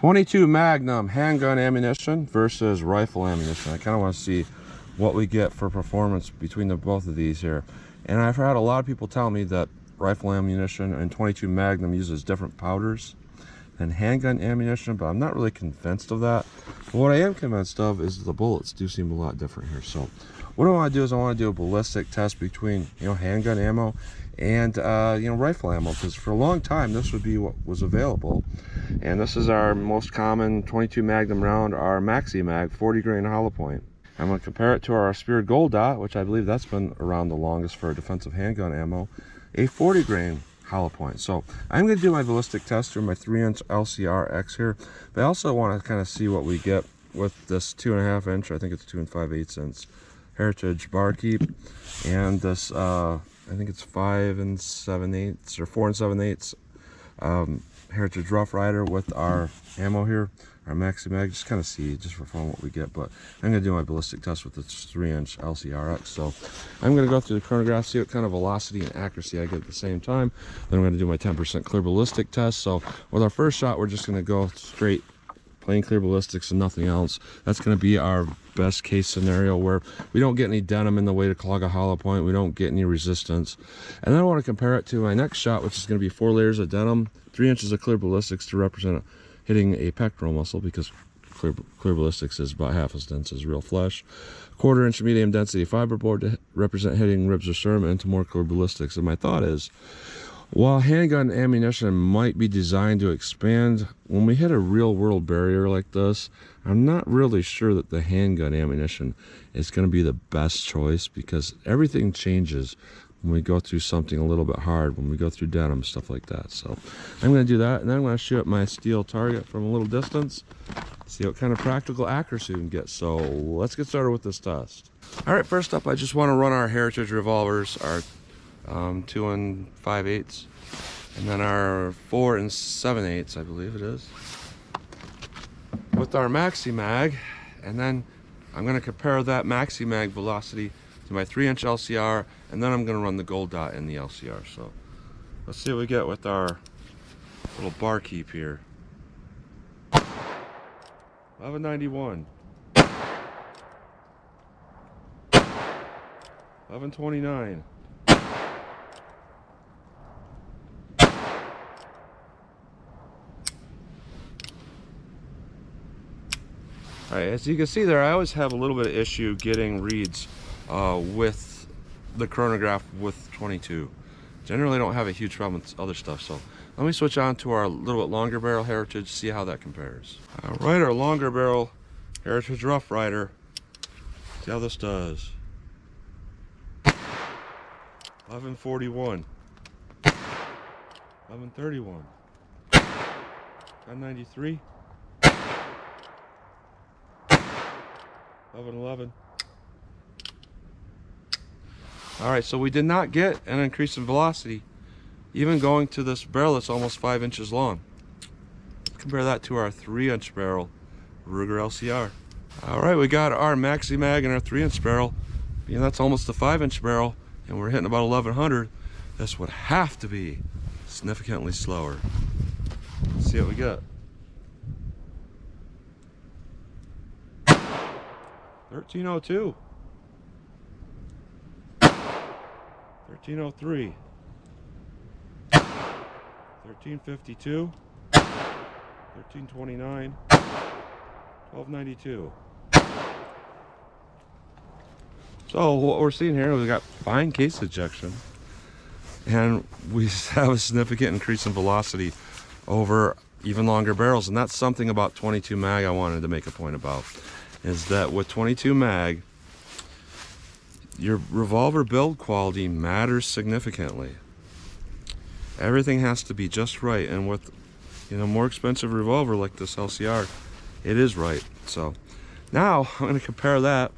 22 Magnum handgun ammunition versus rifle ammunition. I kind of want to see what we get for performance between both of these here. And I've had a lot of people tell me that rifle ammunition and 22 Magnum uses different powders than handgun ammunition, but I'm not really convinced of that. But what I am convinced of is the bullets do seem a lot different here. So what I want to do is I want to do a ballistic test between, handgun ammo and rifle ammo, because for a long time this would be what was available. And this is our most common 22 Magnum round, our Maxi-Mag 40 grain hollow point. I'm going to compare it to our Speer Gold Dot, which I believe that's been around the longest for defensive handgun ammo, a 40 grain hollow point. So I'm going to do my ballistic test through my 3-inch LCR X here, but I also want to kind of see what we get with this 2.5-inch, I think it's 2 5/8" Heritage Barkeep, and this I think it's 5 7/8 or 4 7/8 Heritage Rough Rider with our ammo here, our Maxi-Mag. Just kind of see, just for fun, what we get. But I'm going to do my ballistic test with this 3-inch LCRX. So I'm going to go through the chronograph, see what kind of velocity and accuracy I get at the same time. Then I'm going to do my 10% clear ballistic test. So with our first shot, we're just going to go straight plain clear ballistics and nothing else. That's going to be our best case scenario, where we don't get any denim in the way to clog a hollow point, we don't get any resistance. And then I want to compare it to my next shot, which is going to be 4 layers of denim, 3 inches of clear ballistics to represent hitting a pectoral muscle, because clear ballistics is about half as dense as real flesh. 1/4 inch medium density fiberboard to represent hitting ribs or sternum, into more clear ballistics. And my thought is, while handgun ammunition might be designed to expand, when we hit a real world barrier like this, I'm not really sure that the handgun ammunition is going to be the best choice, because everything changes when we go through something a little bit hard, when we go through denim, stuff like that. So I'm going to do that, and then I'm going to shoot my steel target from a little distance, see what kind of practical accuracy we can get. So let's get started with this test. All right, first up, I just want to run our Heritage revolvers, our 2 5/8, and then our 4 7/8, I believe it is, with our Maxi-Mag. And then I'm going to compare that Maxi-Mag velocity to my 3-inch LCR, and then I'm going to run the Gold Dot in the LCR. So let's see what we get with our little barkeep here. 1191, 1129. Alright, as you can see there, I always have a little bit of issue getting reads with the chronograph with 22. Generally don't have a huge problem with other stuff, so let me switch on to our little bit longer barrel Heritage, see how that compares. Alright, our longer barrel Heritage Rough Rider, see how this does. 1141, 1131, 1093, 1111. Alright, so we did not get an increase in velocity, even going to this barrel that's almost 5 inches long. Let's compare that to our 3-inch barrel Ruger LCR. Alright, we got our Maxi-Mag and our 3-inch barrel. That's almost a 5-inch barrel, and we're hitting about 1100. This would have to be significantly slower. Let's see what we got. 1302, 1303, 1352, 1329, 1292. So what we're seeing here, we've got fine case ejection, and we have a significant increase in velocity over even longer barrels. And that's something about 22 Mag I wanted to make a point about, is that with 22 Mag, your revolver build quality matters significantly. Everything has to be just right, and with more expensive revolver like this LCR, it is right. So now I'm going to compare that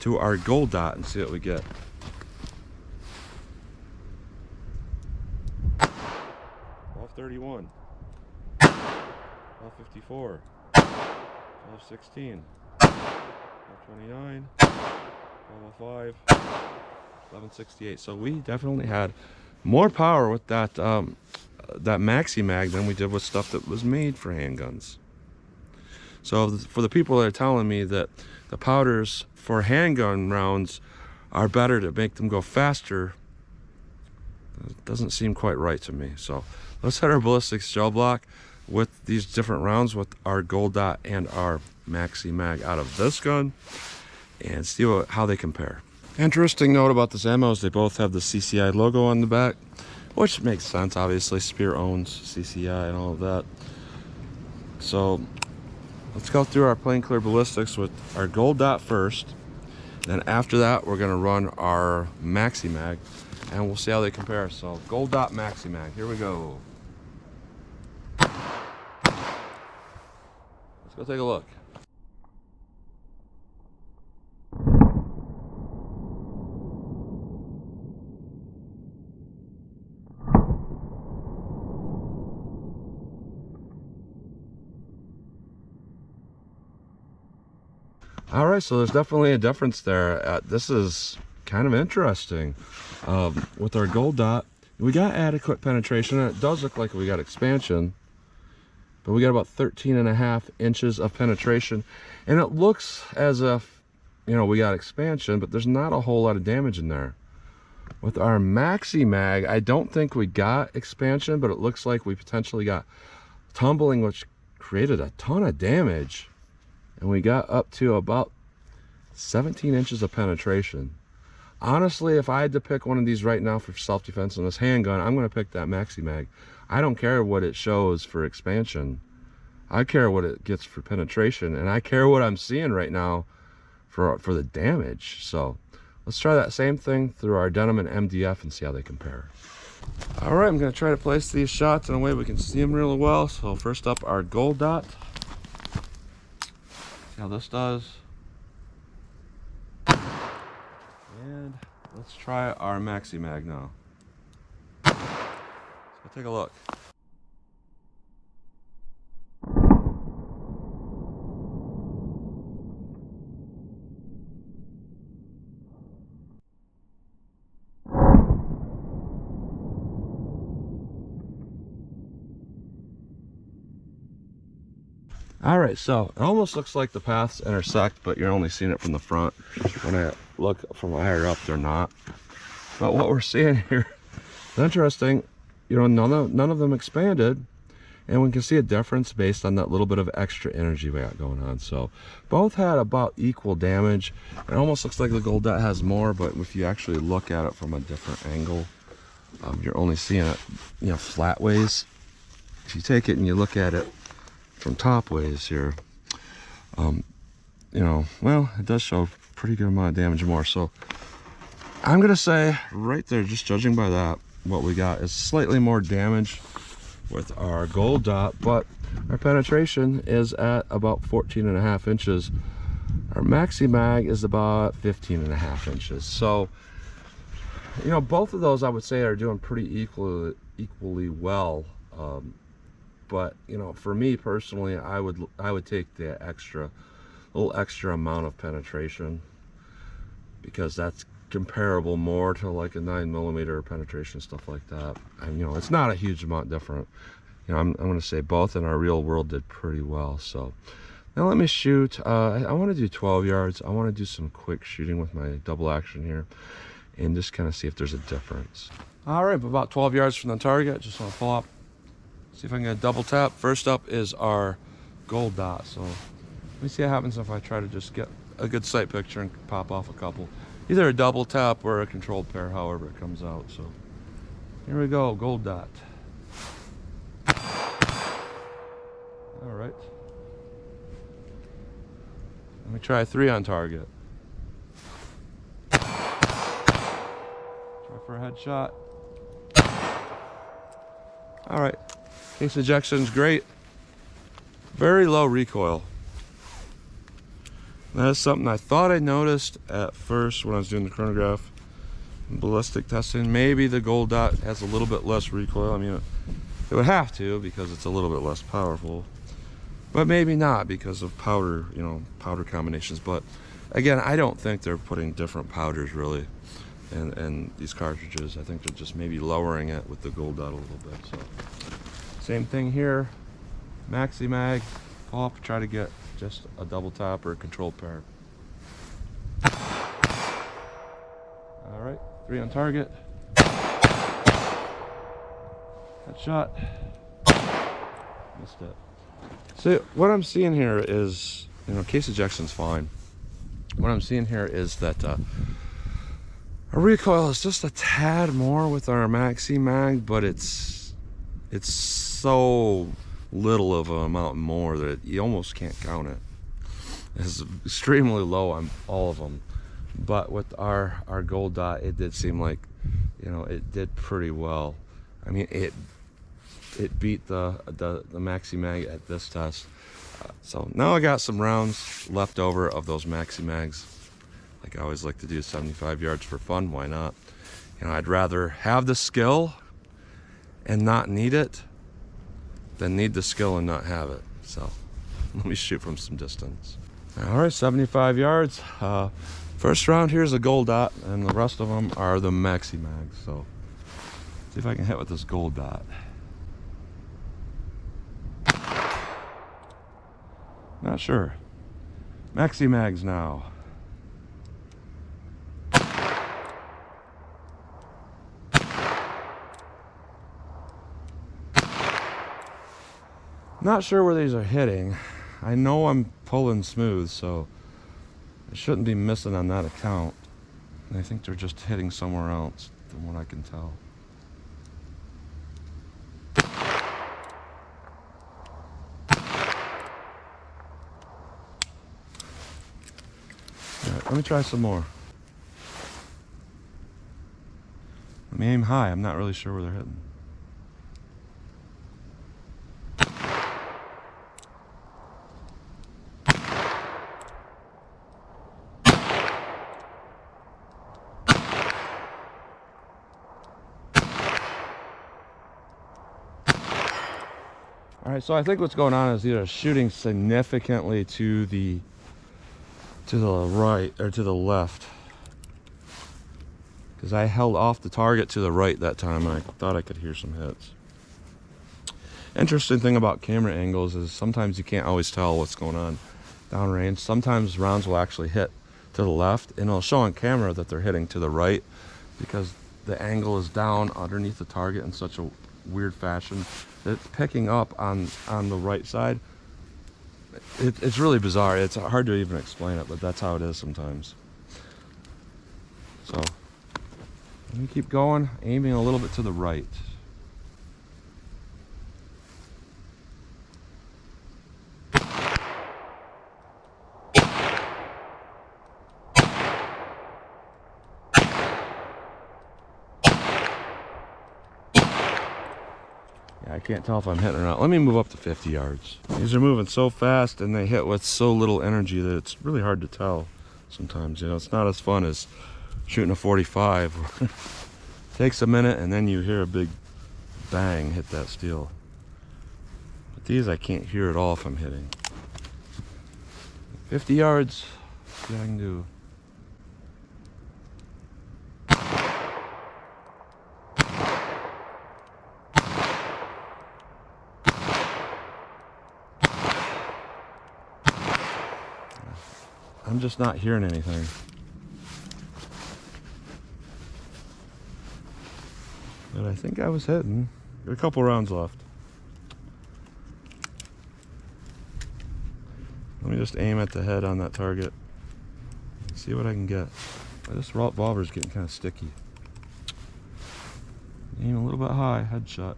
to our Gold Dot and see what we get. 1231, 1254, 1216, 1229, 1205, 1168. So we definitely had more power with that that Maxi-Mag than we did with stuff that was made for handguns. So for the people that are telling me that the powders for handgun rounds are better to make them go faster, it doesn't seem quite right to me. So let's hit our ballistics gel block with these different rounds with our gold dot and our Maxi-Mag out of this gun and see how they compare. Interesting note about this ammo is they both have the CCI logo on the back, which makes sense. Obviously Speer owns CCI and all of that. So let's go through our plain clear ballistics with our gold dot first. Then after that we're going to run our Maxi-Mag and we'll see how they compare. So gold dot Maxi-Mag, here we go. Let's go take a look. All right, so there's definitely a difference there. This is kind of interesting. With our gold dot, we got adequate penetration, and it does look like we got expansion, but we got about 13.5 inches of penetration, and it looks as if, you know, we got expansion, but there's not a whole lot of damage in there. With our Maxi-Mag, I don't think we got expansion, but it looks like we potentially got tumbling, which created a ton of damage. And we got up to about 17 inches of penetration. Honestly, if I had to pick one of these right now for self-defense on this handgun, I'm going to pick that Maxi-Mag. I don't care what it shows for expansion. I care what it gets for penetration, and I care what I'm seeing right now for the damage. So let's try that same thing through our denim and MDF and see how they compare. All right, I'm going to try to place these shots in a way we can see them really well. So first up, our gold dot. How this does, and let's try our Maxi-Mag now. Let's go take a look. All right, so it almost looks like the paths intersect, but you're only seeing it from the front. When I look from higher up, they're not. But what we're seeing here is interesting. You know, none of them expanded, and we can see a difference based on that little bit of extra energy we got going on. So both had about equal damage. It almost looks like the gold dot has more, but if you actually look at it from a different angle, you're only seeing it, you know, flat ways. If you take it and you look at it from top ways here, you know, well, it does show a pretty good amount of damage more. So I'm gonna say right there, just judging by that, what we got is slightly more damage with our gold dot, but our penetration is at about 14.5 inches. Our Maxi-Mag is about 15.5 inches. So, you know, both of those I would say are doing pretty equally well. But you know, for me personally, I would take the little extra amount of penetration, because that's comparable more to like a 9mm penetration, stuff like that. And you know, it's not a huge amount different. You know, I'm going to say both in our real world did pretty well. So now let me shoot. I want to do 12 yards. I want to do some quick shooting with my double action here, and just kind of see if there's a difference. All right, about 12 yards from the target. Just want to pull up. See if I can get a double tap. First up is our gold dot. So let me see what happens if I try to just get a good sight picture and pop off a couple. Either a double tap or a controlled pair, however it comes out. So here we go, gold dot. All right. Let me try 3 on target. Try for a headshot. All right. Case ejection's great. Very low recoil. That is something I thought I noticed at first when I was doing the chronograph and ballistic testing. Maybe the gold dot has a little bit less recoil. I mean, it would have to, because it's a little bit less powerful. But maybe not, because of powder, you know, powder combinations. But again, I don't think they're putting different powders really in these cartridges. I think they're just maybe lowering it with the gold dot a little bit. So same thing here, Maxi-Mag, pull up, try to get just a double tap or a controlled pair. All right, 3 on target. Headshot. Missed it. So what I'm seeing here is, you know, case ejection's fine. What I'm seeing here is that our recoil is just a tad more with our Maxi-Mag, but it's so little of an amount more that you almost can't count it. It's extremely low on all of them. But with our gold dot, it did seem like, you know, it did pretty well. I mean, it beat the Maxi-Mag at this test. So now I got some rounds left over of those Maxi-Mags. Like I always like to do 75 yards for fun. Why not? You know, I'd rather have the skill and not need it than need the skill and not have it. So let me shoot from some distance. All right, 75 yards. First round here's a gold dot, and the rest of them are the Maxi-Mags. So see if I can hit with this gold dot. Not sure. Maxi-Mags now. Not sure where these are hitting. I know I'm pulling smooth, so I shouldn't be missing on that account. And I think they're just hitting somewhere else, from what I can tell. Alright, let me try some more. Let me aim high. I'm not really sure where they're hitting. All right, so I think what's going on is either shooting significantly to the right or to the left, because I held off the target to the right that time and I thought I could hear some hits. Interesting thing about camera angles is sometimes you can't always tell what's going on downrange. Sometimes rounds will actually hit to the left and it'll show on camera that they're hitting to the right because the angle is down underneath the target in such a weird fashion. It's picking up on the right side. It's really bizarre. It's hard to even explain it, but that's how it is sometimes. So let me keep going, aiming a little bit to the right. I can't tell if I'm hitting or not. Let me move up to 50 yards. These are moving so fast and they hit with so little energy that it's really hard to tell sometimes. You know, it's not as fun as shooting a 45. Takes a minute and then you hear a big bang hit that steel. But these I can't hear at all if I'm hitting. 50 yards, see what I can do. I'm just not hearing anything. But I think I was hitting. Got a couple rounds left. Let me just aim at the head on that target. See what I can get. This revolver is getting kind of sticky. Aim a little bit high, headshot.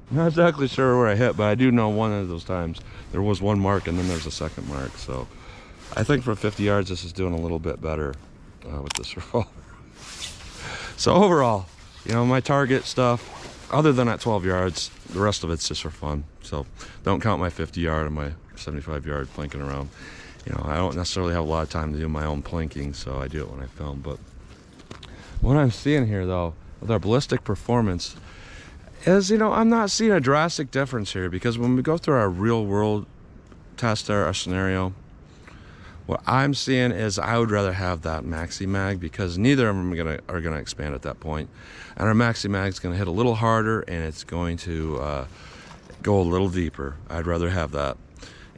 Not exactly sure where I hit, but I do know one of those times there was one mark and then there's a second mark. So I think for 50 yards this is doing a little bit better with this revolver. So overall, you know, my target stuff, other than at 12 yards, the rest of it's just for fun. So don't count my 50 yard and my 75 yard planking around. You know, I don't necessarily have a lot of time to do my own planking, so I do it when I film. But what I'm seeing here though, with our ballistic performance, is, you know, I'm not seeing a drastic difference here, because when we go through our real world test, our scenario, what I'm seeing is I would rather have that Maxi-Mag, because neither of them are gonna expand at that point, and our Maxi-Mag is gonna hit a little harder and it's going to go a little deeper. I'd rather have that.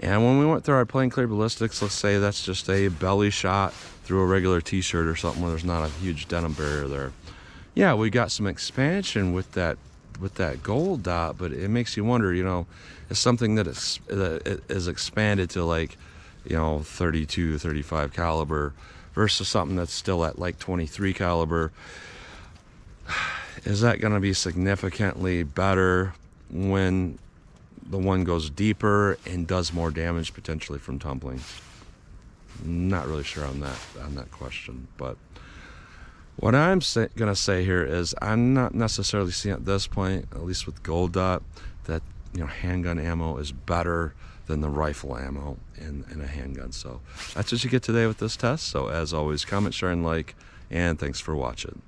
And when we went through our plain clear ballistics, let's say that's just a belly shot through a regular t-shirt or something where there's not a huge denim barrier there. Yeah, we got some expansion with that gold dot, but it makes you wonder, you know, it's something that is expanded to, like, you know, 32, 35 caliber versus something that's still at like 23 caliber. Is that going to be significantly better when the one goes deeper and does more damage potentially from tumbling? Not really sure on that question, but what I'm gonna say here is I'm not necessarily seeing at this point, at least with gold dot, that, you know, handgun ammo is better than the rifle ammo in a handgun. So that's what you get today with this test. So as always, comment, share, and like, and thanks for watching.